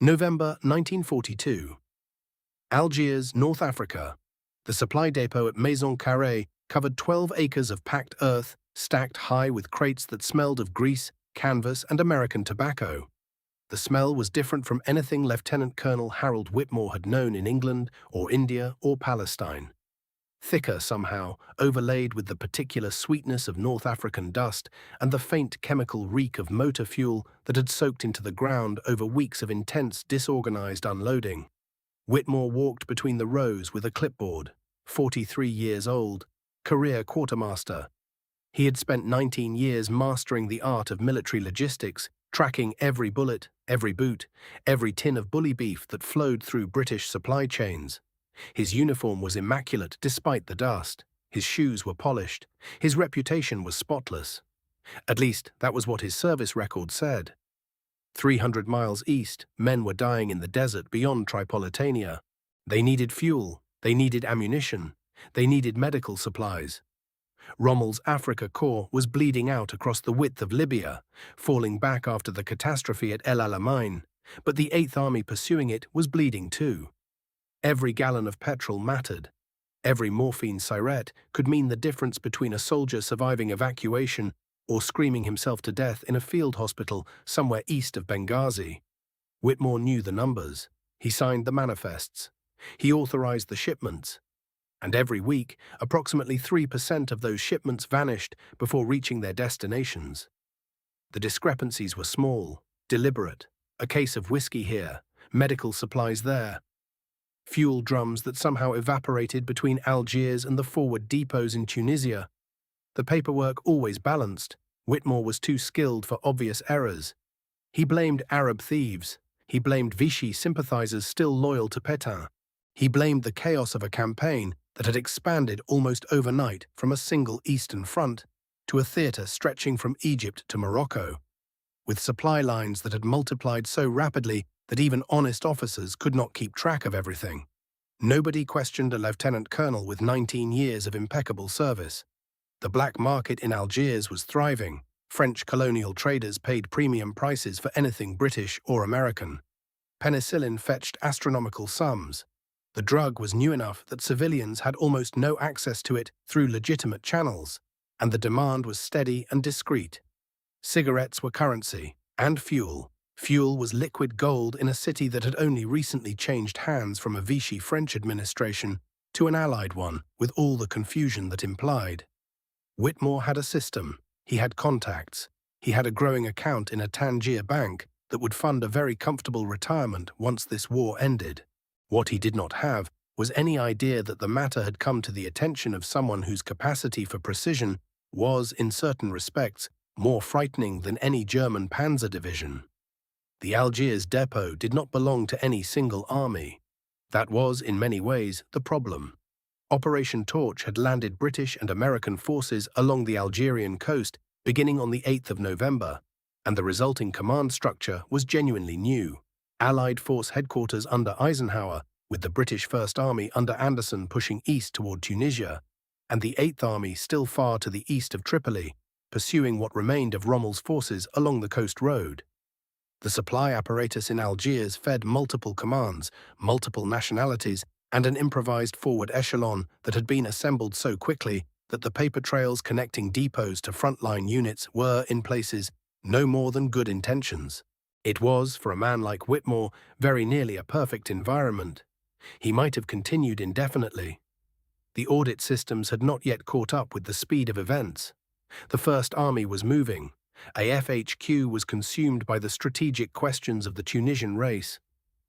November 1942. Algiers, North Africa. The supply depot at Maison Carrée covered 12 acres of packed earth, stacked high with crates that smelled of grease, canvas, and American tobacco. The smell was different from anything Lieutenant Colonel Harold Whitmore had known in England or India or Palestine. Thicker somehow, overlaid with the particular sweetness of North African dust and the faint chemical reek of motor fuel that had soaked into the ground over weeks of intense, disorganized unloading. Whitmore walked between the rows with a clipboard, 43 years old, career quartermaster. He had spent 19 years mastering the art of military logistics, tracking every bullet, every boot, every tin of bully beef that flowed through British supply chains. His uniform was immaculate despite the dust. His shoes were polished. His reputation was spotless. At least, that was what his service record said. 300 miles east, men were dying in the desert beyond Tripolitania. They needed fuel. They needed ammunition. They needed medical supplies. Rommel's Africa Corps was bleeding out across the width of Libya, falling back after the catastrophe at El Alamein, but the Eighth Army pursuing it was bleeding too. Every gallon of petrol mattered. Every morphine syrette could mean the difference between a soldier surviving evacuation or screaming himself to death in a field hospital somewhere east of Benghazi. Whitmore knew the numbers. He signed the manifests. He authorized the shipments. And every week, approximately 3% of those shipments vanished before reaching their destinations. The discrepancies were small, deliberate, a case of whiskey here, medical supplies there. Fuel drums that somehow evaporated between Algiers and the forward depots in Tunisia. The paperwork always balanced. Whitmore was too skilled for obvious errors. He blamed Arab thieves. He blamed Vichy sympathizers still loyal to Pétain. He blamed the chaos of a campaign that had expanded almost overnight from a single eastern front to a theater stretching from Egypt to Morocco, with supply lines that had multiplied so rapidly that even honest officers could not keep track of everything. Nobody questioned a lieutenant colonel with 19 years of impeccable service. The black market in Algiers was thriving. French colonial traders paid premium prices for anything British or American. Penicillin fetched astronomical sums. The drug was new enough that civilians had almost no access to it through legitimate channels, and the demand was steady and discreet. Cigarettes were currency, and fuel. Fuel was liquid gold in a city that had only recently changed hands from a Vichy French administration to an Allied one, with all the confusion that implied. Whitmore had a system. He had contacts. He had a growing account in a Tangier bank that would fund a very comfortable retirement once this war ended. What he did not have was any idea that the matter had come to the attention of someone whose capacity for precision was, in certain respects, more frightening than any German panzer division. The Algiers depot did not belong to any single army. That was, in many ways, the problem. Operation Torch had landed British and American forces along the Algerian coast beginning on the 8th of November, and the resulting command structure was genuinely new. Allied force headquarters under Eisenhower, with the British First Army under Anderson pushing east toward Tunisia, and the Eighth Army still far to the east of Tripoli, pursuing what remained of Rommel's forces along the coast road. The supply apparatus in Algiers fed multiple commands, multiple nationalities, and an improvised forward echelon that had been assembled so quickly that the paper trails connecting depots to frontline units were, in places, no more than good intentions. It was, for a man like Whitmore, very nearly a perfect environment. He might have continued indefinitely. The audit systems had not yet caught up with the speed of events. The First Army was moving. AFHQ was consumed by the strategic questions of the Tunisian race.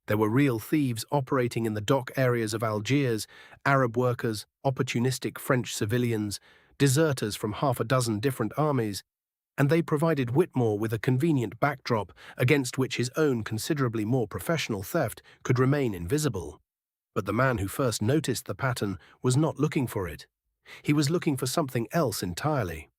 There were real thieves operating in the dock areas of Algiers, Arab workers, opportunistic French civilians, deserters from half a dozen different armies, and they provided Whitmore with a convenient backdrop against which his own considerably more professional theft could remain invisible. But the man who first noticed the pattern was not looking for it. He was looking for something else entirely.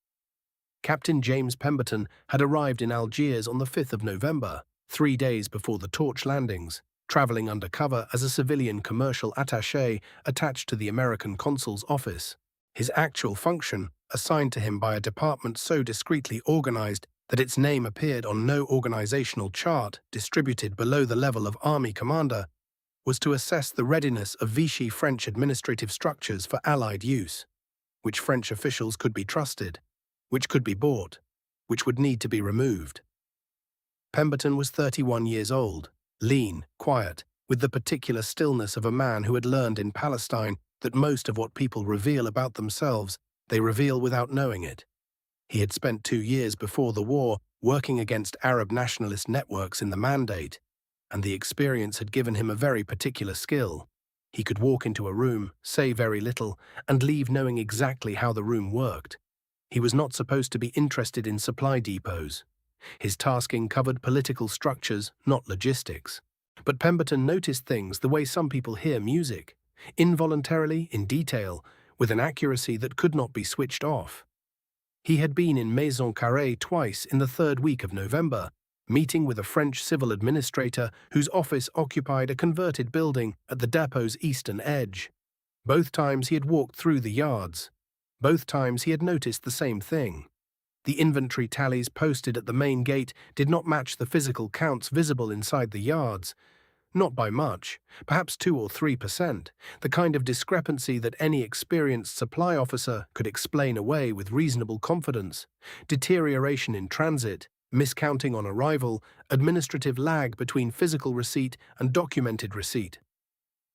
Captain James Pemberton had arrived in Algiers on the 5th of November, 3 days before the Torch landings, traveling undercover as a civilian commercial attaché attached to the American consul's office. His actual function, assigned to him by a department so discreetly organized That its name appeared on no organizational chart distributed below the level of army commander was to assess the readiness of Vichy French administrative structures for Allied use, which French officials could be trusted, which could be bought, which would need to be removed. Pemberton was 31 years old, lean, quiet, with the particular stillness of a man who had learned in Palestine that most of what people reveal about themselves, they reveal without knowing it. He had spent 2 years before the war working against Arab nationalist networks in the Mandate, and the experience had given him a very particular skill. He could walk into a room, say very little, and leave knowing exactly how the room worked. He was not supposed to be interested in supply depots. His tasking covered political structures, not logistics. But Pemberton noticed things the way some people hear music, involuntarily, in detail, with an accuracy that could not be switched off. He had been in Maison Carrée twice in the 3rd week of November, meeting with a French civil administrator whose office occupied a converted building at the depot's eastern edge. Both times he had walked through the yards. Both times he had noticed the same thing. The inventory tallies posted at the main gate did not match the physical counts visible inside the yards. Not by much, perhaps 2 or 3%, the kind of discrepancy that any experienced supply officer could explain away with reasonable confidence. Deterioration in transit, miscounting on arrival, administrative lag between physical receipt and documented receipt.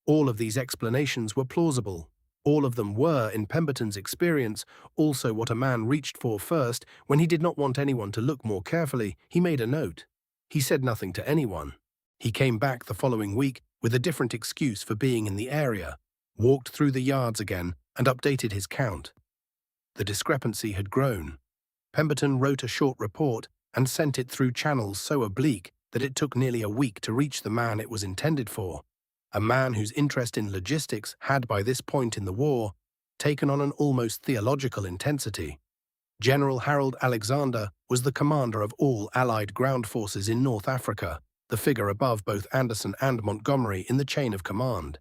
All of these explanations were plausible. All of them were, in Pemberton's experience, also what a man reached for first when he did not want anyone to look more carefully. He made a note. He said nothing to anyone. He came back the following week with a different excuse for being in the area, walked through the yards again, and updated his count. The discrepancy had grown. Pemberton wrote a short report and sent it through channels so oblique that it took nearly a week to reach the man it was intended for, a man whose interest in logistics had by this point in the war taken on an almost theological intensity. General Harold Alexander was the commander of all Allied ground forces in North Africa, the figure above both Anderson and Montgomery in the chain of command.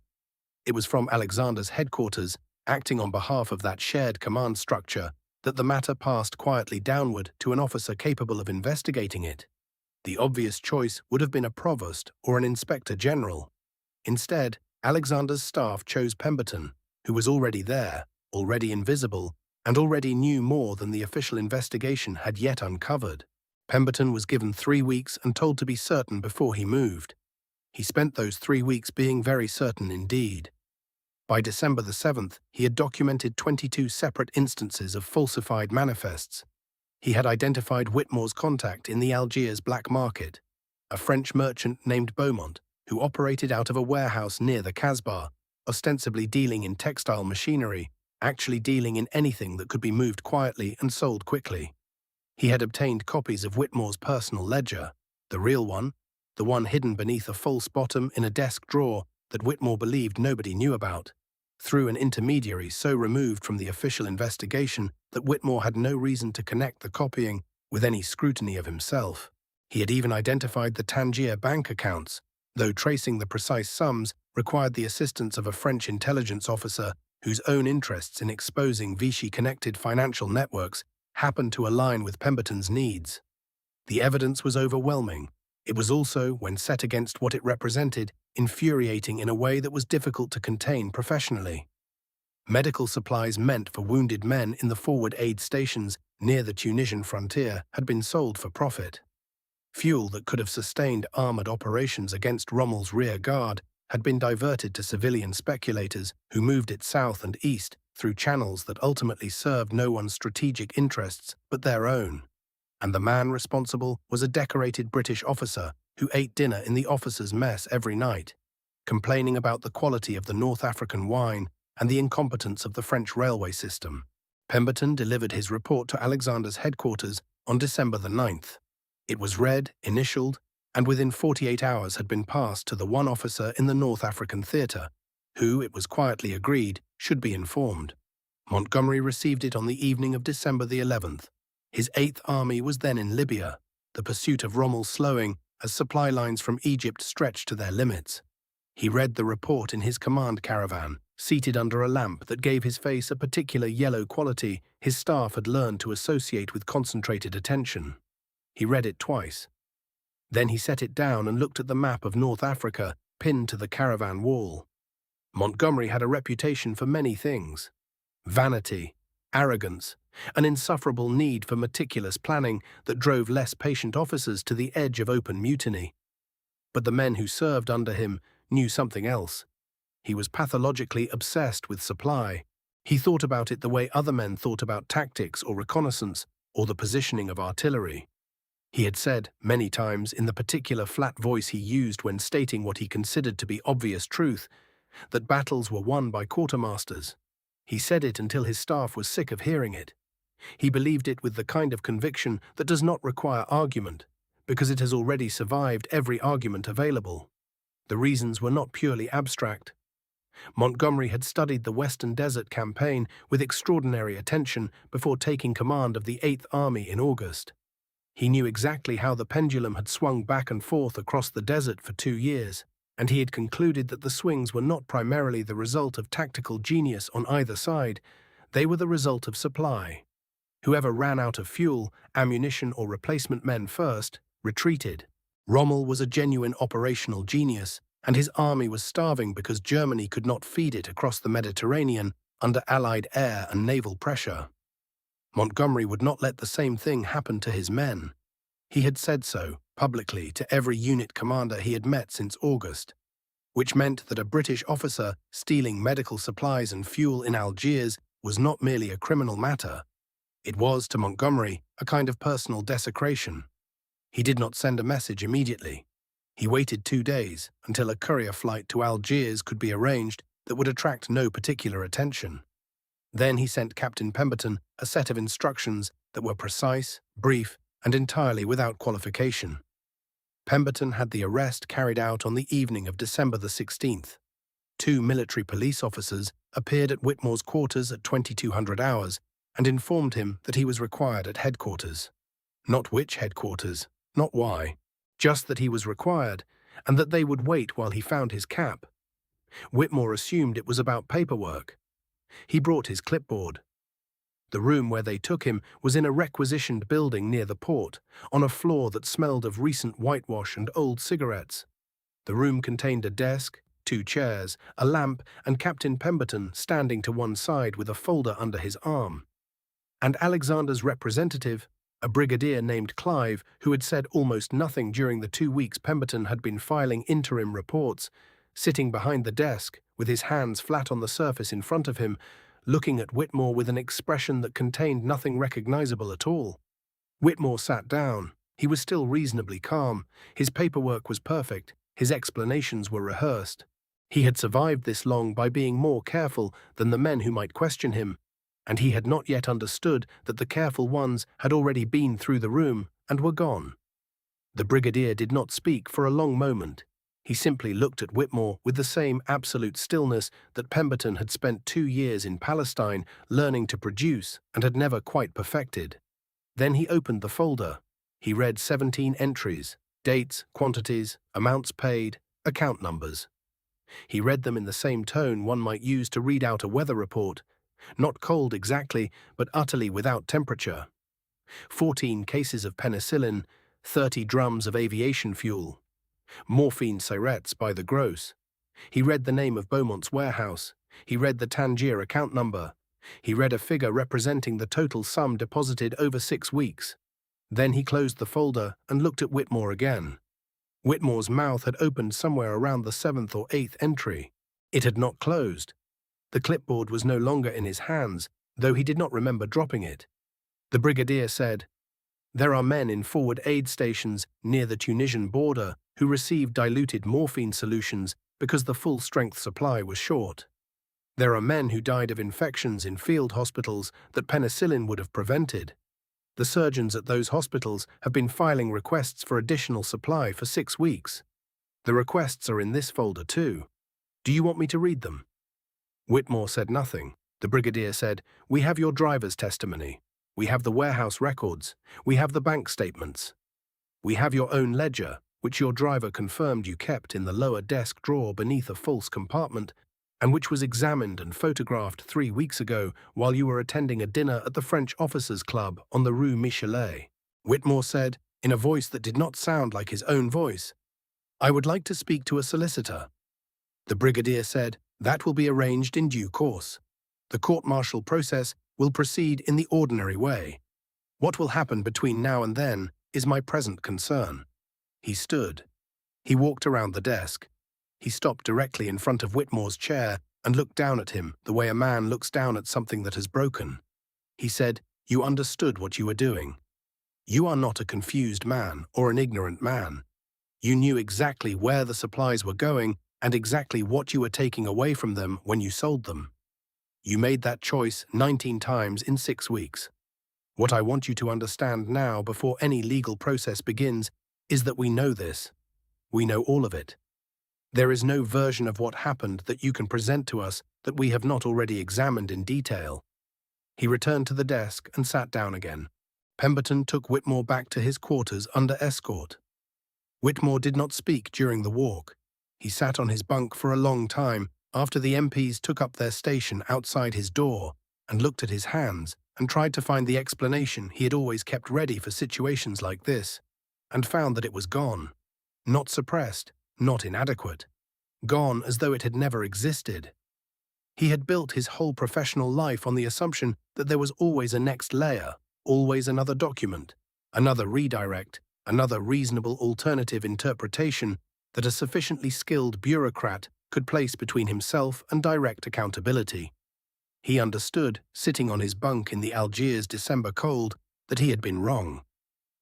It was from Alexander's headquarters, acting on behalf of that shared command structure, that the matter passed quietly downward to an officer capable of investigating it. The obvious choice would have been a provost or an inspector general. Instead, Alexander's staff chose Pemberton, who was already there, already invisible, and already knew more than the official investigation had yet uncovered. Pemberton was given 3 weeks and told to be certain before he moved. He spent those 3 weeks being very certain indeed. By December the 7th, he had documented 22 separate instances of falsified manifests. He had identified Whitmore's contact in the Algiers black market, a French merchant named Beaumont, who operated out of a warehouse near the Casbah, ostensibly dealing in textile machinery, actually dealing in anything that could be moved quietly and sold quickly. He had obtained copies of Whitmore's personal ledger, the real one, the one hidden beneath a false bottom in a desk drawer that Whitmore believed nobody knew about, through an intermediary so removed from the official investigation that Whitmore had no reason to connect the copying with any scrutiny of himself. He had even identified the Tangier bank accounts, though tracing the precise sums required the assistance of a French intelligence officer whose own interests in exposing Vichy-connected financial networks happened to align with Pemberton's needs. The evidence was overwhelming. It was also, when set against what it represented, infuriating in a way that was difficult to contain professionally. Medical supplies meant for wounded men in the forward aid stations near the Tunisian frontier had been sold for profit. Fuel that could have sustained armored operations against Rommel's rear guard had been diverted to civilian speculators who moved it south and east through channels that ultimately served no one's strategic interests but their own. And the man responsible was a decorated British officer who ate dinner in the officers' mess every night, complaining about the quality of the North African wine and the incompetence of the French railway system. Pemberton delivered his report to Alexander's headquarters on December the 9th. It was read, initialed, and within 48 hours had been passed to the one officer in the North African theatre, who, it was quietly agreed, should be informed. Montgomery received it on the evening of December the 11th. His 8th Army was then in Libya, the pursuit of Rommel slowing as supply lines from Egypt stretched to their limits. He read the report in his command caravan, seated under a lamp that gave his face a particular yellow quality his staff had learned to associate with concentrated attention. He read it twice. Then he set it down and looked at the map of North Africa pinned to the caravan wall. Montgomery had a reputation for many things: vanity, arrogance, an insufferable need for meticulous planning that drove less patient officers to the edge of open mutiny. But the men who served under him knew something else. He was pathologically obsessed with supply. He thought about it the way other men thought about tactics or reconnaissance or the positioning of artillery. He had said many times, in the particular flat voice he used when stating what he considered to be obvious truth, that battles were won by quartermasters. He said it until his staff was sick of hearing it. He believed it with the kind of conviction that does not require argument, because it has already survived every argument available. The reasons were not purely abstract. Montgomery had studied the Western Desert Campaign with extraordinary attention before taking command of the 8th Army in August. He knew exactly how the pendulum had swung back and forth across the desert for 2 years, and he had concluded that the swings were not primarily the result of tactical genius on either side, they were the result of supply. Whoever ran out of fuel, ammunition, or replacement men first retreated. Rommel was a genuine operational genius, and his army was starving because Germany could not feed it across the Mediterranean under Allied air and naval pressure. Montgomery would not let the same thing happen to his men. He had said so, publicly, to every unit commander he had met since August, which meant that a British officer stealing medical supplies and fuel in Algiers was not merely a criminal matter. It was, to Montgomery, a kind of personal desecration. He did not send a message immediately. He waited 2 days until a courier flight to Algiers could be arranged that would attract no particular attention. Then he sent Captain Pemberton a set of instructions that were precise, brief, and entirely without qualification. Pemberton had the arrest carried out on the evening of December the 16th. 2 military police officers appeared at Whitmore's quarters at 2200 hours and informed him that he was required at headquarters. Not which headquarters, not why, just that he was required, and that they would wait while he found his cap. Whitmore assumed it was about paperwork. He brought his clipboard. The room where they took him was in a requisitioned building near the port, on a floor that smelled of recent whitewash and old cigarettes. The room contained a desk, 2 chairs, a lamp, and Captain Pemberton standing to one side with a folder under his arm. And Alexander's representative, a brigadier named Clive, who had said almost nothing during the 2 weeks Pemberton had been filing interim reports, sitting behind the desk, with his hands flat on the surface in front of him, looking at Whitmore with an expression that contained nothing recognizable at all. Whitmore sat down. He was still reasonably calm. His paperwork was perfect. His explanations were rehearsed. He had survived this long by being more careful than the men who might question him, and he had not yet understood that the careful ones had already been through the room and were gone. The brigadier did not speak for a long moment. He simply looked at Whitmore with the same absolute stillness that Pemberton had spent 2 years in Palestine learning to produce and had never quite perfected. Then he opened the folder. He read 17 entries, dates, quantities, amounts paid, account numbers. He read them in the same tone one might use to read out a weather report, not cold exactly, but utterly without temperature. 14 cases of penicillin, 30 drums of aviation fuel. Morphine syrettes by the gross. He read the name of Beaumont's warehouse. He read the Tangier account number. He read a figure representing the total sum deposited over 6 weeks. Then he closed the folder and looked at Whitmore again. Whitmore's mouth had opened somewhere around the 7th or 8th entry. It had not closed. The clipboard was no longer in his hands, though he did not remember dropping it. The brigadier said, "There are men in forward aid stations near the Tunisian border who received diluted morphine solutions because the full-strength supply was short. There are men who died of infections in field hospitals that penicillin would have prevented. The surgeons at those hospitals have been filing requests for additional supply for 6 weeks. The requests are in this folder too. Do you want me to read them?" Whitmore said nothing. The brigadier said, "We have your driver's testimony. We have the warehouse records. We have the bank statements. We have your own ledger, which your driver confirmed you kept in the lower desk drawer beneath a false compartment, and which was examined and photographed 3 weeks ago while you were attending a dinner at the French Officers' Club on the Rue Michelet." Whitmore said, in a voice that did not sound like his own voice. "I would like to speak to a solicitor." The brigadier said, "That will be arranged in due course. The court-martial process will proceed in the ordinary way. What will happen between now and then is my present concern." He stood. He walked around the desk. He stopped directly in front of Whitmore's chair and looked down at him the way a man looks down at something that has broken. He said, "You understood what you were doing. You are not a confused man or an ignorant man. You knew exactly where the supplies were going and exactly what you were taking away from them when you sold them. You made that choice 19 times in 6 weeks. What I want you to understand now, before any legal process begins, is that we know this. We know all of it. There is no version of what happened that you can present to us that we have not already examined in detail." He returned to the desk and sat down again. Pemberton took Whitmore back to his quarters under escort. Whitmore did not speak during the walk. He sat on his bunk for a long time after the MPs took up their station outside his door and looked at his hands and tried to find the explanation he had always kept ready for situations like this, and found that it was gone. Not suppressed, not inadequate. Gone as though it had never existed. He had built his whole professional life on the assumption that there was always a next layer, always another document, another redirect, another reasonable alternative interpretation that a sufficiently skilled bureaucrat could place between himself and direct accountability. He understood, sitting on his bunk in the Algiers December cold, that he had been wrong.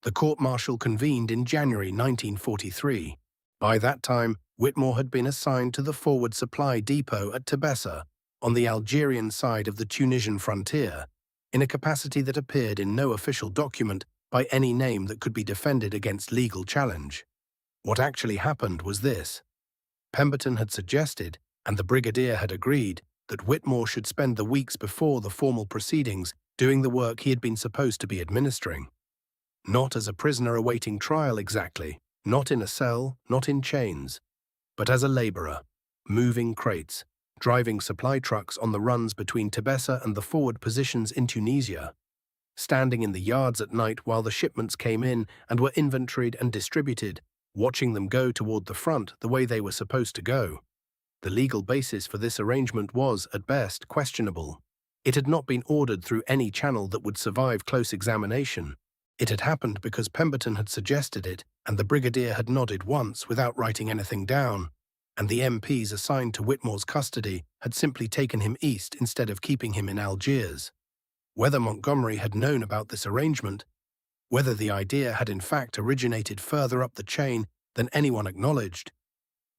The court-martial convened in January 1943. By that time, Whitmore had been assigned to the forward supply depot at Tebessa, on the Algerian side of the Tunisian frontier, in a capacity that appeared in no official document by any name that could be defended against legal challenge. What actually happened was this. Pemberton had suggested, and the brigadier had agreed, that Whitmore should spend the weeks before the formal proceedings doing the work he had been supposed to be administering. Not as a prisoner awaiting trial exactly, not in a cell, not in chains, but as a laborer, moving crates, driving supply trucks on the runs between Tebessa and the forward positions in Tunisia, standing in the yards at night while the shipments came in and were inventoried and distributed, watching them go toward the front the way they were supposed to go. The legal basis for this arrangement was, at best, questionable. It had not been ordered through any channel that would survive close examination. It had happened because Pemberton had suggested it, and the brigadier had nodded once without writing anything down, and the MPs assigned to Whitmore's custody had simply taken him east instead of keeping him in Algiers. Whether Montgomery had known about this arrangement, whether the idea had in fact originated further up the chain than anyone acknowledged,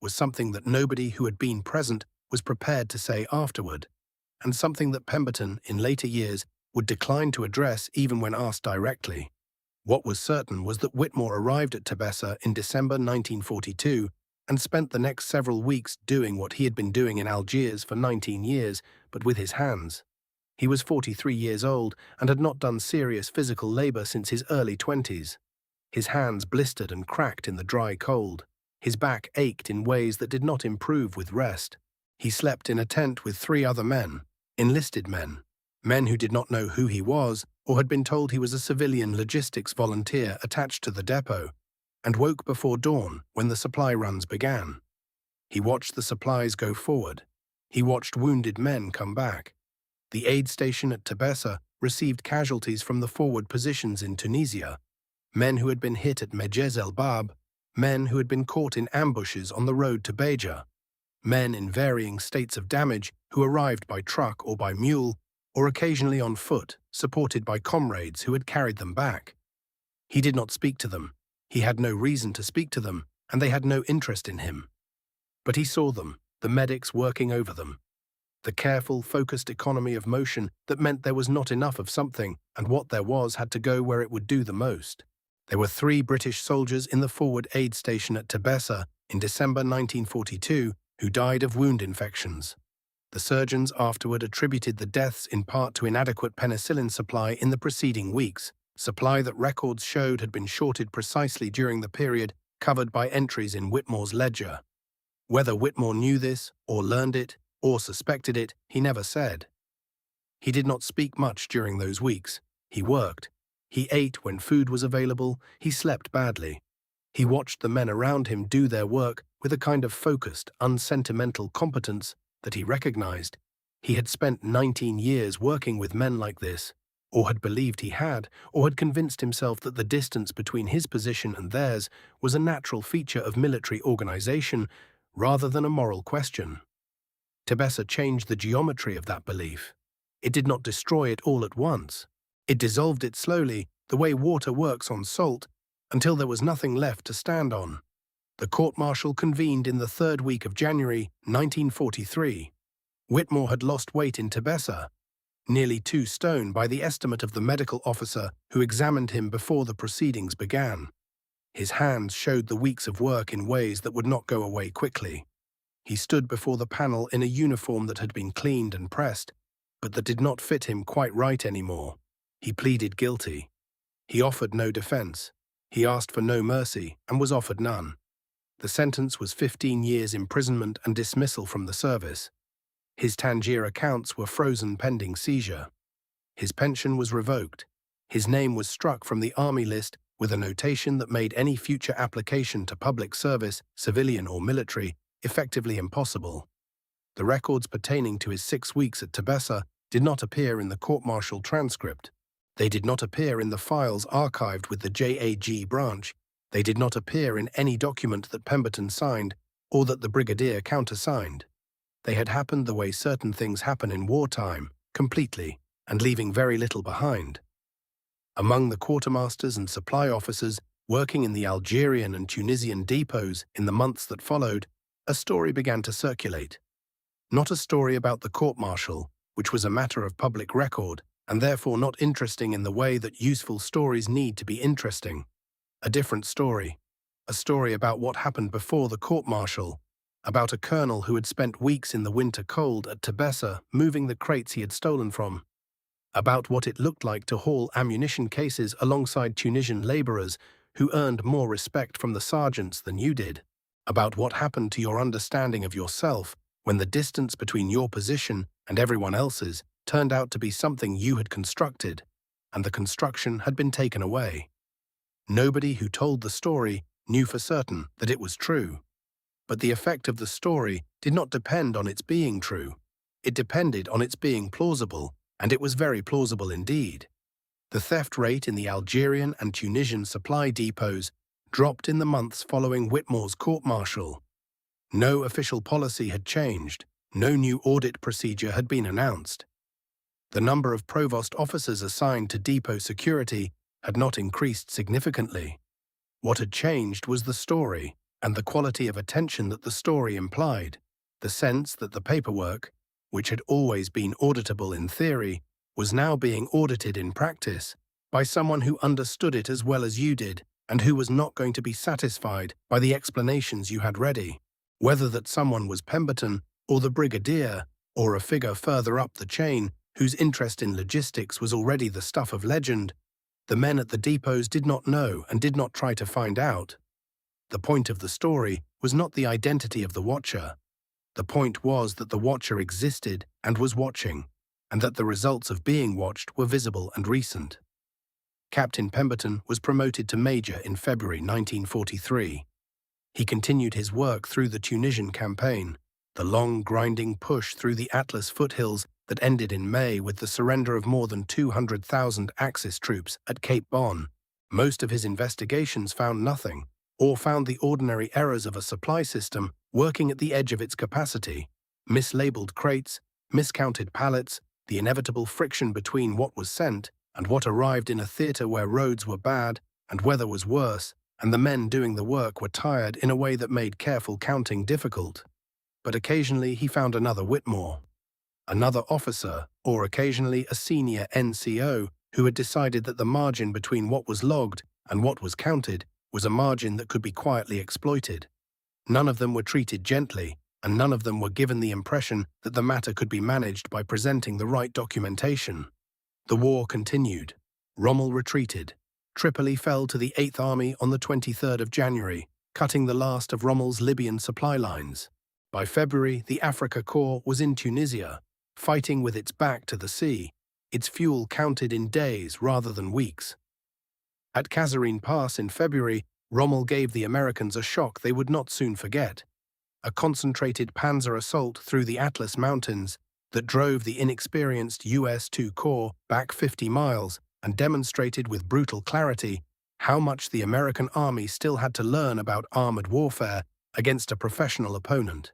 was something that nobody who had been present was prepared to say afterward, and something that Pemberton, in later years, would decline to address even when asked directly. What was certain was that Whitmore arrived at Tebessa in December 1942 and spent the next several weeks doing what he had been doing in Algiers for 19 years, but with his hands. He was 43 years old and had not done serious physical labor since his early 20s. His hands blistered and cracked in the dry cold. His back ached in ways that did not improve with rest. He slept in a tent with 3 other men, enlisted men, men who did not know who he was or had been told he was a civilian logistics volunteer attached to the depot, and woke before dawn when the supply runs began. He watched the supplies go forward. He watched wounded men come back. The aid station at Tebessa received casualties from the forward positions in Tunisia, men who had been hit at Mejez el Bab, men who had been caught in ambushes on the road to Beja, men in varying states of damage who arrived by truck or by mule, or occasionally on foot, supported by comrades who had carried them back. He did not speak to them. He had no reason to speak to them, and they had no interest in him. But he saw them, the medics working over them. The careful, focused economy of motion that meant there was not enough of something, and what there was had to go where it would do the most. There were 3 British soldiers in the forward aid station at Tebessa in December 1942 who died of wound infections. The surgeons afterward attributed the deaths in part to inadequate penicillin supply in the preceding weeks, supply that records showed had been shorted precisely during the period covered by entries in Whitmore's ledger. Whether Whitmore knew this, or learned it, or suspected it, he never said. He did not speak much during those weeks. He worked. He ate when food was available, he slept badly. He watched the men around him do their work with a kind of focused, unsentimental competence that he recognized. He had spent 19 years working with men like this, or had believed he had, or had convinced himself that the distance between his position and theirs was a natural feature of military organization rather than a moral question. Tebessa changed the geometry of that belief. It did not destroy it all at once. It dissolved it slowly, the way water works on salt, until there was nothing left to stand on. The court-martial convened in the third week of January 1943. Whitmore had lost weight in Tebessa, nearly 2 stone by the estimate of the medical officer who examined him before the proceedings began. His hands showed the weeks of work in ways that would not go away quickly. He stood before the panel in a uniform that had been cleaned and pressed, but that did not fit him quite right anymore. He pleaded guilty. He offered no defense. He asked for no mercy and was offered none. The sentence was 15 years imprisonment and dismissal from the service. His Tangier accounts were frozen pending seizure. His pension was revoked. His name was struck from the army list with a notation that made any future application to public service, civilian or military, effectively impossible. The records pertaining to his 6 weeks at Tebessa did not appear in the court-martial transcript. They did not appear in the files archived with the JAG branch. They did not appear in any document that Pemberton signed or that the brigadier countersigned. They had happened the way certain things happen in wartime, completely, and leaving very little behind. Among the quartermasters and supply officers working in the Algerian and Tunisian depots in the months that followed, a story began to circulate. Not a story about the court-martial, which was a matter of public record, and therefore not interesting in the way that useful stories need to be interesting. A different story. A story about what happened before the court-martial, about a colonel who had spent weeks in the winter cold at Tebessa moving the crates he had stolen from. About what it looked like to haul ammunition cases alongside Tunisian laborers who earned more respect from the sergeants than you did. About what happened to your understanding of yourself when the distance between your position and everyone else's turned out to be something you had constructed, and the construction had been taken away. Nobody who told the story knew for certain that it was true. But the effect of the story did not depend on its being true. It depended on its being plausible, and it was very plausible indeed. The theft rate in the Algerian and Tunisian supply depots dropped in the months following Whitmore's court-martial. No official policy had changed. No new audit procedure had been announced. The number of provost officers assigned to depot security had not increased significantly. What had changed was the story and the quality of attention that the story implied, the sense that the paperwork, which had always been auditable in theory, was now being audited in practice by someone who understood it as well as you did and who was not going to be satisfied by the explanations you had ready. Whether that someone was Pemberton or the brigadier or a figure further up the chain whose interest in logistics was already the stuff of legend, the men at the depots did not know and did not try to find out. The point of the story was not the identity of the watcher. The point was that the watcher existed and was watching, and that the results of being watched were visible and recent. Captain Pemberton was promoted to major in February 1943. He continued his work through the Tunisian campaign, the long, grinding push through the Atlas foothills that ended in May with the surrender of more than 200,000 Axis troops at Cape Bon. Most of his investigations found nothing, or found the ordinary errors of a supply system working at the edge of its capacity, mislabeled crates, miscounted pallets, the inevitable friction between what was sent and what arrived in a theater where roads were bad and weather was worse, and the men doing the work were tired in a way that made careful counting difficult. But occasionally he found another Whitmore, another officer, or occasionally a senior NCO who had decided that the margin between what was logged and what was counted was a margin that could be quietly exploited. None of them were treated gently, and none of them were given the impression that the matter could be managed by presenting the right documentation. The war continued. Rommel retreated. Tripoli fell to the 8th Army on the 23rd of January, cutting the last of Rommel's Libyan supply lines. By February, the Africa Corps was in Tunisia, fighting with its back to the sea, its fuel counted in days rather than weeks. At Kasserine Pass in February, Rommel gave the Americans a shock they would not soon forget. A concentrated panzer assault through the Atlas Mountains that drove the inexperienced US 2 Corps back 50 miles and demonstrated with brutal clarity how much the American army still had to learn about armored warfare against a professional opponent.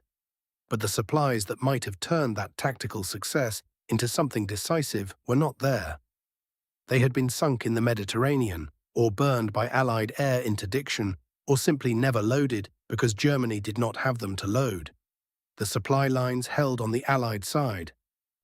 But the supplies that might have turned that tactical success into something decisive were not there. They had been sunk in the Mediterranean, or burned by Allied air interdiction, or simply never loaded because Germany did not have them to load. The supply lines held on the Allied side.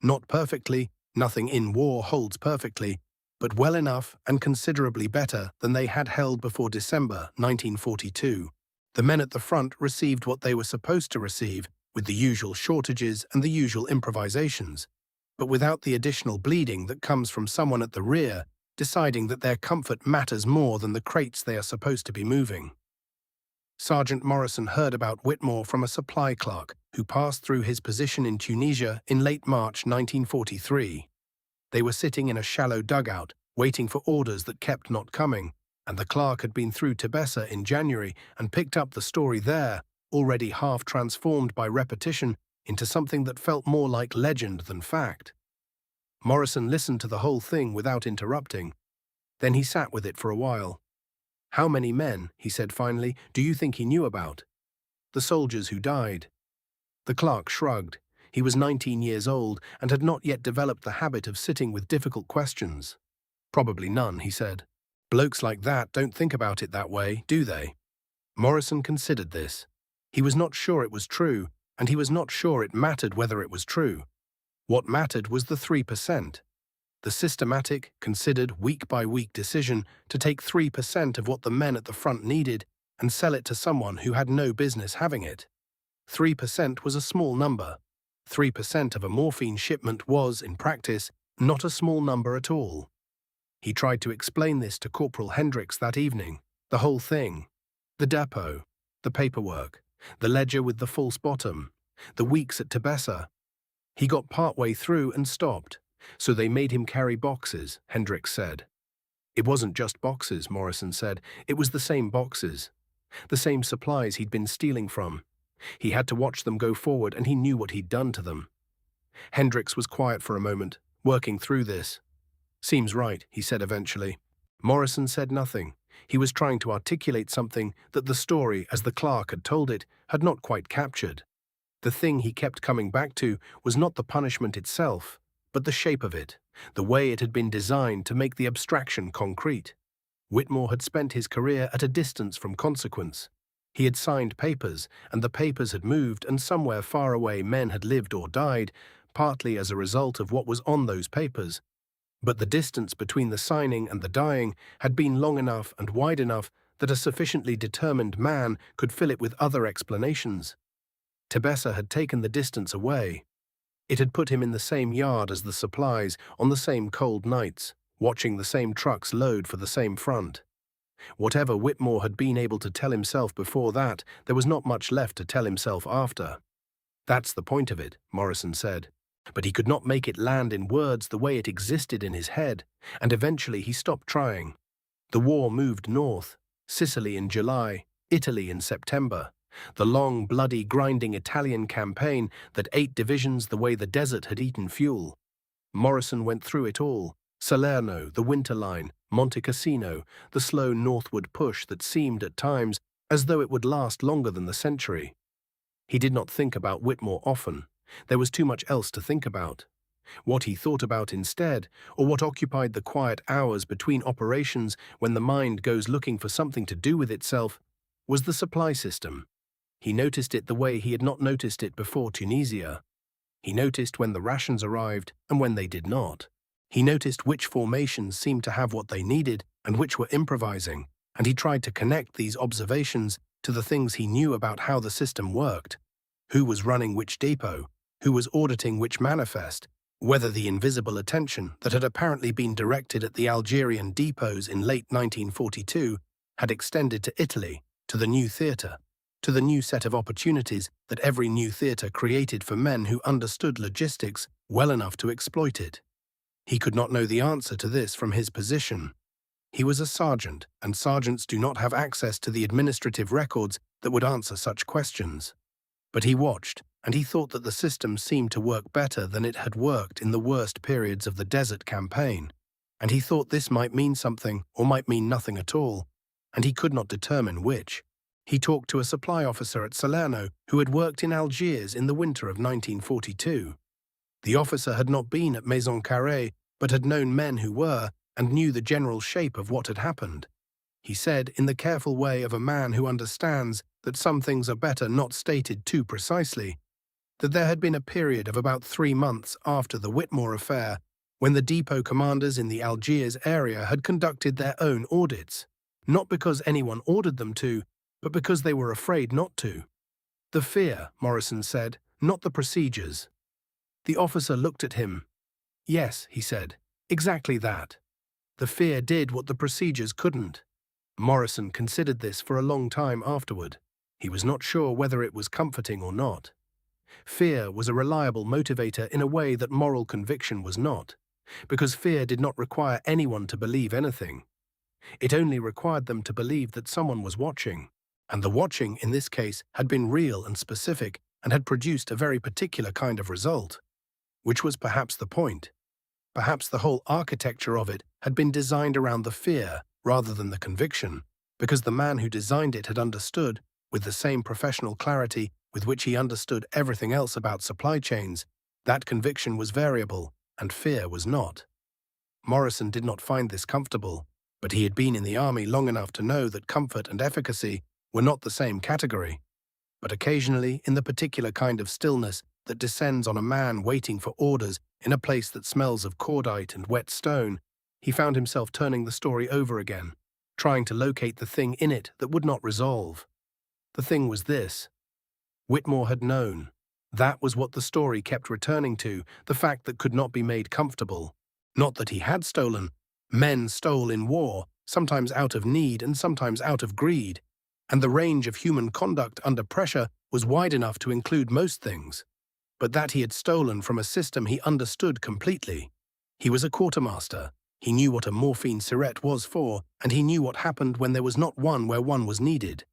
Not perfectly, nothing in war holds perfectly, but well enough and considerably better than they had held before December 1942. The men at the front received what they were supposed to receive, with the usual shortages and the usual improvisations, but without the additional bleeding that comes from someone at the rear deciding that their comfort matters more than the crates they are supposed to be moving. Sergeant Morrison heard about Whitmore from a supply clerk who passed through his position in Tunisia in late March 1943. They were sitting in a shallow dugout, waiting for orders that kept not coming, and the clerk had been through Tebessa in January and picked up the story there, already half transformed by repetition into something that felt more like legend than fact. Morrison listened to the whole thing without interrupting. Then he sat with it for a while. "How many men," he said finally, "do you think he knew about?" "The soldiers who died." The clerk shrugged. He was 19 years old and had not yet developed the habit of sitting with difficult questions. "Probably none," he said. "Blokes like that don't think about it that way, do they?" Morrison considered this. He was not sure it was true, and he was not sure it mattered whether it was true. What mattered was the 3%. The systematic, considered week-by-week decision to take 3% of what the men at the front needed and sell it to someone who had no business having it. 3% was a small number. 3% of a morphine shipment was, in practice, not a small number at all. He tried to explain this to Corporal Hendricks that evening. The whole thing. The depot. The paperwork. The ledger with the false bottom. The weeks at Tebessa. He got partway through and stopped. "So they made him carry boxes," Hendricks said. "It wasn't just boxes," Morrison said. "It was the same boxes. The same supplies he'd been stealing from. He had to watch them go forward, and he knew what he'd done to them." Hendricks was quiet for a moment, working through this. "Seems right," he said eventually. Morrison said nothing. He was trying to articulate something that the story, as the clerk had told it, had not quite captured. The thing he kept coming back to was not the punishment itself, but the shape of it, the way it had been designed to make the abstraction concrete. Whitmore had spent his career at a distance from consequence. He had signed papers, and the papers had moved, and somewhere far away men had lived or died, partly as a result of what was on those papers. But the distance between the signing and the dying had been long enough and wide enough that a sufficiently determined man could fill it with other explanations. Tebessa had taken the distance away. It had put him in the same yard as the supplies on the same cold nights, watching the same trucks load for the same front. Whatever Whitmore had been able to tell himself before that, there was not much left to tell himself after. "That's the point of it," Morrison said. But he could not make it land in words the way it existed in his head, and eventually he stopped trying. The war moved north, Sicily in July, Italy in September. The long, bloody, grinding Italian campaign that ate divisions the way the desert had eaten fuel. Morrison went through it all. Salerno, the winter line, Monte Cassino, the slow northward push that seemed at times as though it would last longer than the century. He did not think about Whitmore often. There was too much else to think about. What he thought about instead, or what occupied the quiet hours between operations when the mind goes looking for something to do with itself, was the supply system. He noticed it the way he had not noticed it before Tunisia. He noticed when the rations arrived and when they did not. He noticed which formations seemed to have what they needed and which were improvising, and he tried to connect these observations to the things he knew about how the system worked. Who was running which depot? Who was auditing which manifest? Whether the invisible attention that had apparently been directed at the Algerian depots in late 1942 had extended to Italy, to the new theatre, to the new set of opportunities that every new theatre created for men who understood logistics well enough to exploit it. He could not know the answer to this from his position. He was a sergeant, and sergeants do not have access to the administrative records that would answer such questions. But he watched, and he thought that the system seemed to work better than it had worked in the worst periods of the desert campaign. And he thought this might mean something or might mean nothing at all, and he could not determine which. He talked to a supply officer at Salerno who had worked in Algiers in the winter of 1942. The officer had not been at Maison Carrée, but had known men who were, and knew the general shape of what had happened. He said, in the careful way of a man who understands that some things are better not stated too precisely, that there had been a period of about 3 months after the Whitmore affair when the depot commanders in the Algiers area had conducted their own audits, not because anyone ordered them to, but because they were afraid not to. The fear, Morrison said, not the procedures. The officer looked at him. Yes, he said, exactly that. The fear did what the procedures couldn't. Morrison considered this for a long time afterward. He was not sure whether it was comforting or not. Fear was a reliable motivator in a way that moral conviction was not, because fear did not require anyone to believe anything. It only required them to believe that someone was watching, and the watching in this case had been real and specific and had produced a very particular kind of result, which was perhaps the point. Perhaps the whole architecture of it had been designed around the fear rather than the conviction, because the man who designed it had understood, with the same professional clarity with which he understood everything else about supply chains, that conviction was variable and fear was not. Morrison did not find this comfortable, but he had been in the army long enough to know that comfort and efficacy were not the same category. But occasionally, in the particular kind of stillness that descends on a man waiting for orders in a place that smells of cordite and wet stone, he found himself turning the story over again, trying to locate the thing in it that would not resolve. The thing was this. Whitmore had known. That was what the story kept returning to, the fact that could not be made comfortable. Not that he had stolen. Men stole in war, sometimes out of need and sometimes out of greed, and the range of human conduct under pressure was wide enough to include most things. But that he had stolen from a system he understood completely. He was a quartermaster. He knew what a morphine syringe was for, and he knew what happened when there was not one where one was needed.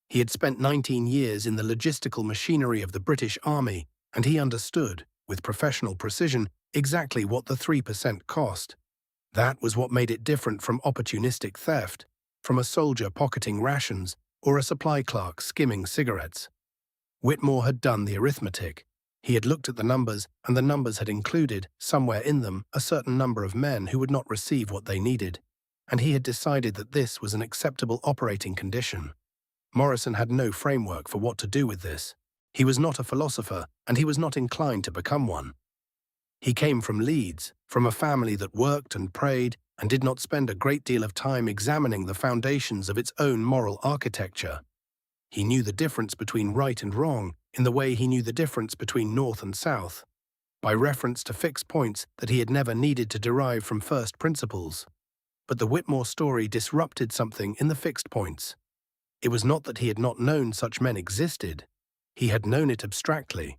He had spent 19 years in the logistical machinery of the British Army, and he understood, with professional precision, exactly what the 3% cost. That was what made it different from opportunistic theft, from a soldier pocketing rations, or a supply clerk skimming cigarettes. Whitmore had done the arithmetic. He had looked at the numbers, and the numbers had included, somewhere in them, a certain number of men who would not receive what they needed, and he had decided that this was an acceptable operating condition. Morrison had no framework for what to do with this. He was not a philosopher, and he was not inclined to become one. He came from Leeds, from a family that worked and prayed and did not spend a great deal of time examining the foundations of its own moral architecture. He knew the difference between right and wrong in the way he knew the difference between north and south, by reference to fixed points that he had never needed to derive from first principles. But the Whitmore story disrupted something in the fixed points. It was not that he had not known such men existed. He had known it abstractly,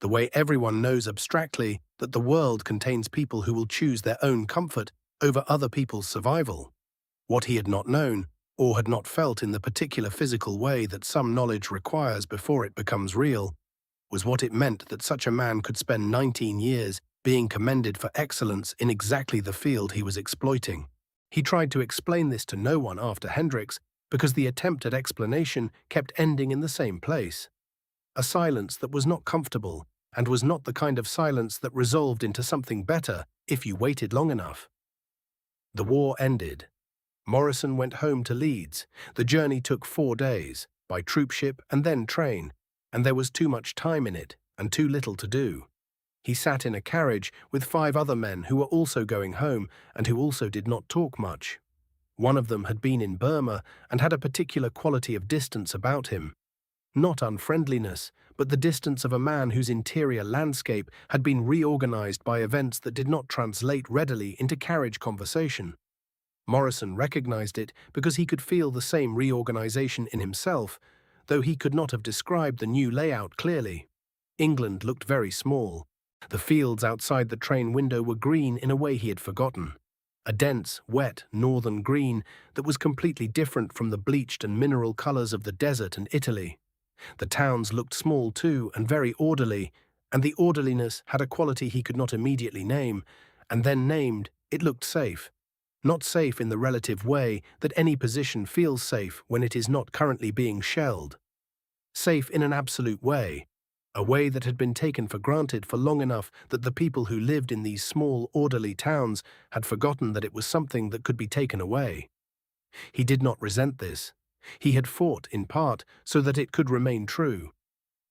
the way everyone knows abstractly that the world contains people who will choose their own comfort over other people's survival. What he had not known, or had not felt in the particular physical way that some knowledge requires before it becomes real, was what it meant that such a man could spend 19 years being commended for excellence in exactly the field he was exploiting. He tried to explain this to no one after Hendricks because the attempt at explanation kept ending in the same place. A silence that was not comfortable and was not the kind of silence that resolved into something better if you waited long enough. The war ended. Morrison went home to Leeds. The journey took 4 days, by troopship and then train, and there was too much time in it and too little to do. He sat in a carriage with 5 other men who were also going home and who also did not talk much. One of them had been in Burma and had a particular quality of distance about him. Not unfriendliness, but the distance of a man whose interior landscape had been reorganized by events that did not translate readily into carriage conversation. Morrison recognized it because he could feel the same reorganization in himself, though he could not have described the new layout clearly. England looked very small. The fields outside the train window were green in a way he had forgotten. a dense, wet, northern green that was completely different from the bleached and mineral colors of the desert and Italy. The towns looked small too and very orderly, and the orderliness had a quality he could not immediately name, and then named, it looked safe. Not safe in the relative way that any position feels safe when it is not currently being shelled. Safe in an absolute way, a way that had been taken for granted for long enough that the people who lived in these small, orderly towns had forgotten that it was something that could be taken away. He did not resent this. He had fought, in part, so that it could remain true.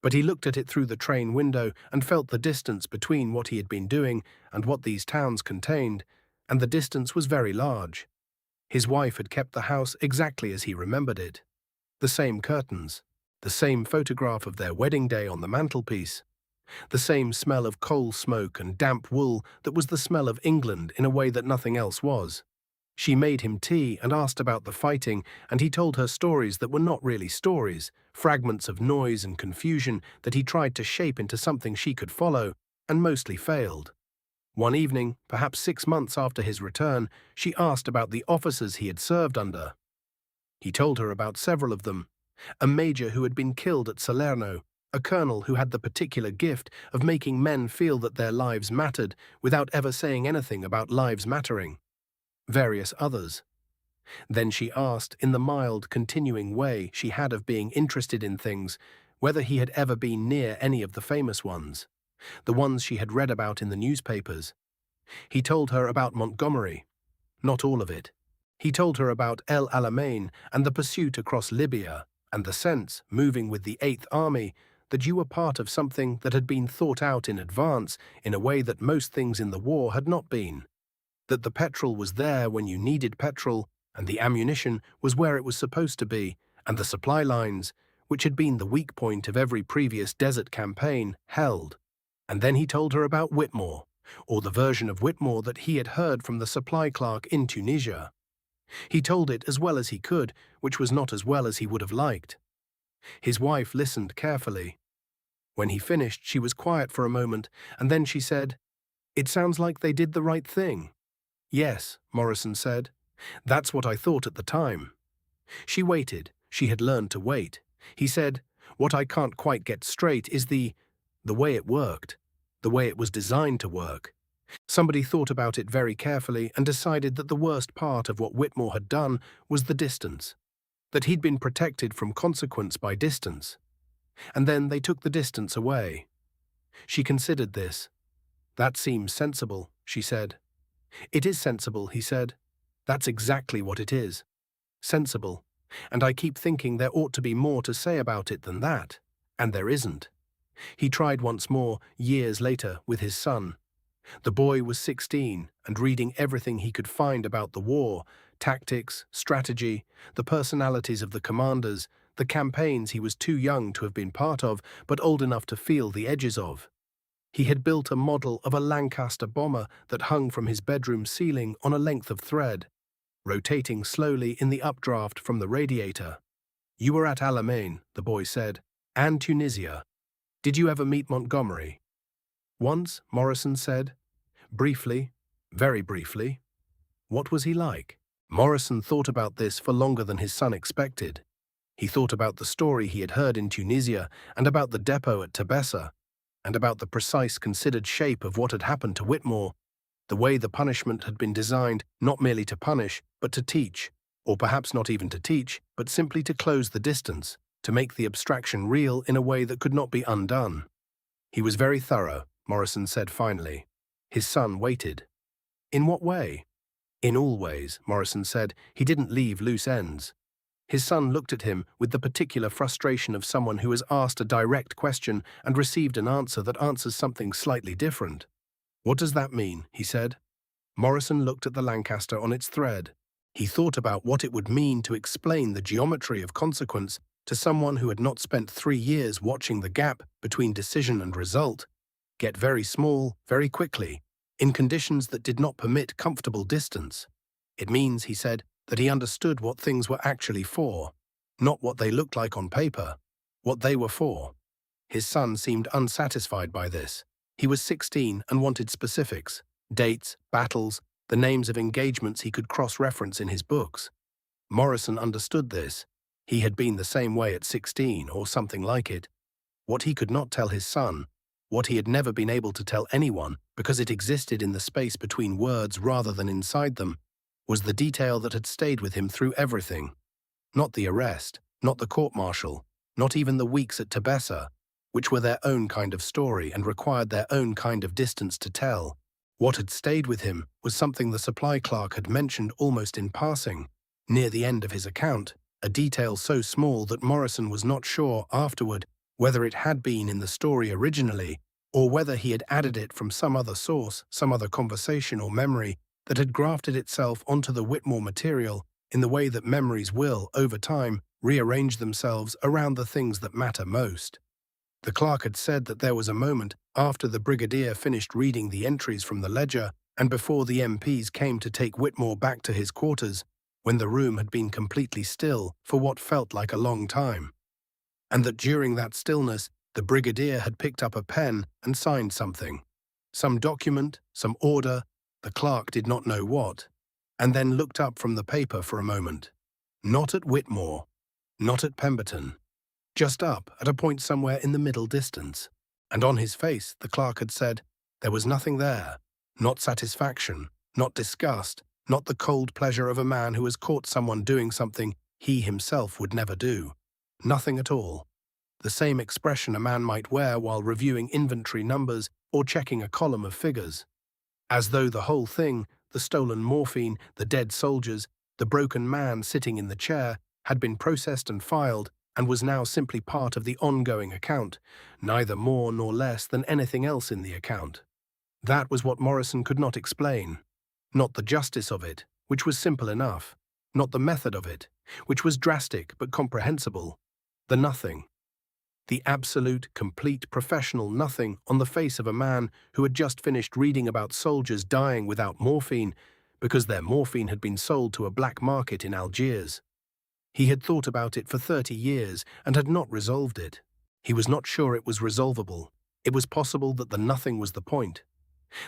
But he looked at it through the train window and felt the distance between what he had been doing and what these towns contained, and the distance was very large. His wife had kept the house exactly as he remembered it. The same curtains, the same photograph of their wedding day on the mantelpiece, the same smell of coal smoke and damp wool that was the smell of England in a way that nothing else was. She made him tea and asked about the fighting, and he told her stories that were not really stories, fragments of noise and confusion that he tried to shape into something she could follow, and mostly failed. One evening, perhaps 6 months after his return, she asked about the officers he had served under. He told her about several of them. A major who had been killed at Salerno, a colonel who had the particular gift of making men feel that their lives mattered without ever saying anything about lives mattering. Various others. Then she asked, in the mild, continuing way she had of being interested in things, whether he had ever been near any of the famous ones, the ones she had read about in the newspapers. He told her about Montgomery. Not all of it. He told her about El Alamein and the pursuit across Libya, and the sense, moving with the Eighth Army, that you were part of something that had been thought out in advance in a way that most things in the war had not been. That the petrol was there when you needed petrol, and the ammunition was where it was supposed to be, and the supply lines, which had been the weak point of every previous desert campaign, held. And then he told her about Whitmore, or the version of Whitmore that he had heard from the supply clerk in Tunisia. He told it as well as he could, which was not as well as he would have liked. His wife listened carefully. When he finished, she was quiet for a moment, and then she said, "It sounds like they did the right thing." "Yes," Morrison said. "That's what I thought at the time." She waited. She had learned to wait. He said, "What I can't quite get straight is the way it worked, the way it was designed to work. Somebody thought about it very carefully and decided that the worst part of what Whitmore had done was the distance, that he'd been protected from consequence by distance. And then they took the distance away." She considered this. "That seems sensible," she said. "It is sensible," he said. "That's exactly what it is. Sensible. And I keep thinking there ought to be more to say about it than that. And there isn't." He tried once more, years later, with his son. The boy was 16 and reading everything he could find about the war, tactics, strategy, the personalities of the commanders, the campaigns he was too young to have been part of, but old enough to feel the edges of. He had built a model of a Lancaster bomber that hung from his bedroom ceiling on a length of thread, rotating slowly in the updraft from the radiator. "You were at Alamein," the boy said, "and Tunisia. Did you ever meet Montgomery?" "Once," Morrison said. "Briefly, very briefly." "What was he like?" Morrison thought about this for longer than his son expected. He thought about the story he had heard in Tunisia and about the depot at Tabessa, and about the precise considered shape of what had happened to Whitmore, the way the punishment had been designed not merely to punish, but to teach, or perhaps not even to teach, but simply to close the distance, to make the abstraction real in a way that could not be undone. He was very thorough, Morrison said finally. His son waited. "In what way?" "In all ways," Morrison said. "He didn't leave loose ends." His son looked at him with the particular frustration of someone who has asked a direct question and received an answer that answers something slightly different. "What does that mean?" he said. Morrison looked at the Lancaster on its thread. He thought about what it would mean to explain the geometry of consequence to someone who had not spent 3 years watching the gap between decision and result get very small, very quickly, in conditions that did not permit comfortable distance. "It means," he said, "that he understood what things were actually for, not what they looked like on paper, what they were for." His son seemed unsatisfied by this. He was 16 and wanted specifics, dates, battles, the names of engagements he could cross-reference in his books. Morrison understood this. He had been the same way at 16 or something like it. What he could not tell his son, what he had never been able to tell anyone because it existed in the space between words rather than inside them, was the detail that had stayed with him through everything. Not the arrest, not the court-martial, not even the weeks at Tebessa, which were their own kind of story and required their own kind of distance to tell. What had stayed with him was something the supply clerk had mentioned almost in passing, near the end of his account, a detail so small that Morrison was not sure afterward whether it had been in the story originally or whether he had added it from some other source, some other conversation or memory that had grafted itself onto the Whitmore material in the way that memories will, over time, rearrange themselves around the things that matter most. The clerk had said that there was a moment after the brigadier finished reading the entries from the ledger and before the MPs came to take Whitmore back to his quarters, when the room had been completely still for what felt like a long time, and that during that stillness the brigadier had picked up a pen and signed something. Some document, some order, the clerk did not know what, and then looked up from the paper for a moment. Not at Whitmore, not at Pemberton, just up at a point somewhere in the middle distance. And on his face, the clerk had said, there was nothing there, not satisfaction, not disgust, not the cold pleasure of a man who has caught someone doing something he himself would never do. Nothing at all. The same expression a man might wear while reviewing inventory numbers or checking a column of figures. As though the whole thing, the stolen morphine, the dead soldiers, the broken man sitting in the chair, had been processed and filed and was now simply part of the ongoing account, neither more nor less than anything else in the account. That was what Morrison could not explain. Not the justice of it, which was simple enough, not the method of it, which was drastic but comprehensible. The nothing. The absolute, complete, professional nothing on the face of a man who had just finished reading about soldiers dying without morphine because their morphine had been sold to a black market in Algiers. He had thought about it for 30 years and had not resolved it. He was not sure it was resolvable. It was possible that the nothing was the point,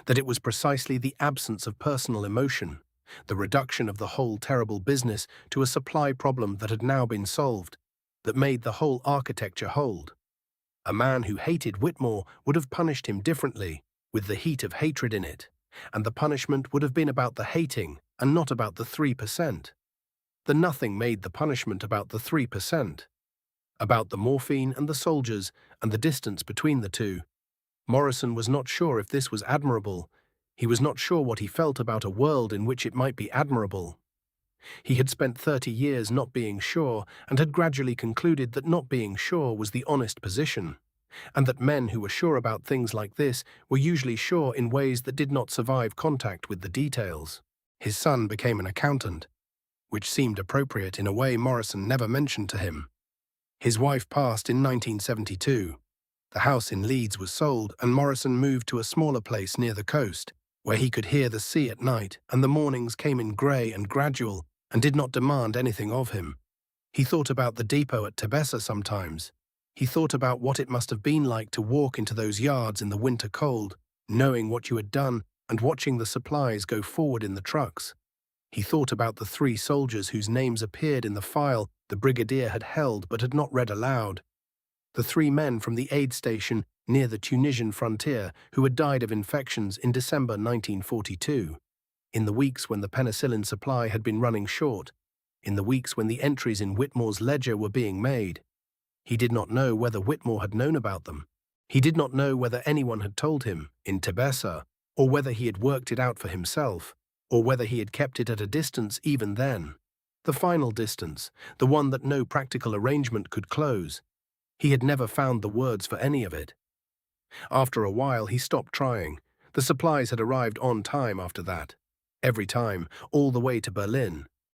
that it was precisely the absence of personal emotion, the reduction of the whole terrible business to a supply problem that had now been solved, that made the whole architecture hold. A man who hated Whitmore would have punished him differently, with the heat of hatred in it, and the punishment would have been about the hating and not about the 3%. The nothing made the punishment about the 3%, about the morphine and the soldiers and the distance between the two. Morrison was not sure if this was admirable. He was not sure what he felt about a world in which it might be admirable. He had spent 30 years not being sure and had gradually concluded that not being sure was the honest position, and that men who were sure about things like this were usually sure in ways that did not survive contact with the details. His son became an accountant, which seemed appropriate in a way Morrison never mentioned to him. His wife passed in 1972. The house in Leeds was sold, and Morrison moved to a smaller place near the coast, where he could hear the sea at night, and the mornings came in grey and gradual and did not demand anything of him. He thought about the depot at Tebessa sometimes. He thought about what it must have been like to walk into those yards in the winter cold, knowing what you had done and watching the supplies go forward in the trucks. He thought about the 3 soldiers whose names appeared in the file the brigadier had held but had not read aloud. The 3 men from the aid station near the Tunisian frontier who had died of infections in December 1942, in the weeks when the penicillin supply had been running short, in the weeks when the entries in Whitmore's ledger were being made. He did not know whether Whitmore had known about them. He did not know whether anyone had told him, in Tebessa, or whether he had worked it out for himself, or whether he had kept it at a distance even then. The final distance, the one that no practical arrangement could close. He had never found the words for any of it. After a while he stopped trying. The supplies had arrived on time after that. Every time, all the way to Berlin.